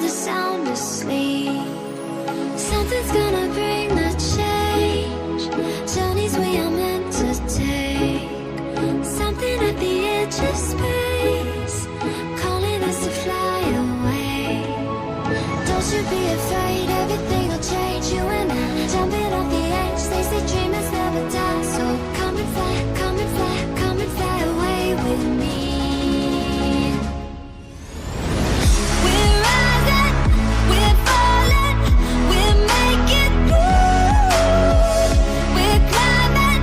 the sound asleep. Something's gonna bring the change. Journeys we are meant to take. Something at the edge of space, calling us to fly away. Don't you be afraid, everything will change. You and I, jumping off the edge. They say dreamers never die. So come and fly, come and fly, come and fly away with me. We're rising, we're falling, we're making moves. We're climbing,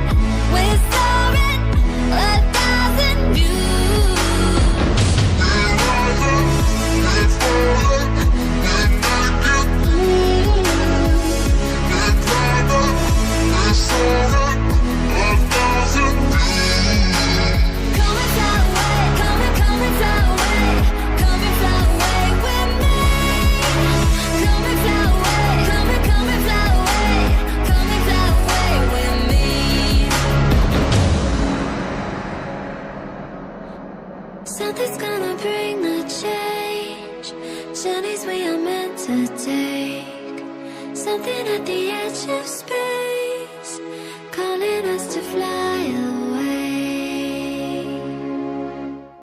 we're soaring, 1,000 views. We're rising, we're falling, we're making moves. We're climbing, we're soaring, 1,000 views. Come and fly away, come and fly away, come and fly away with me. Come and fly away, come and fly away, come and fly away with me. Something's gonna bring the change. Journeys we are meant to take. Something at the edge of space.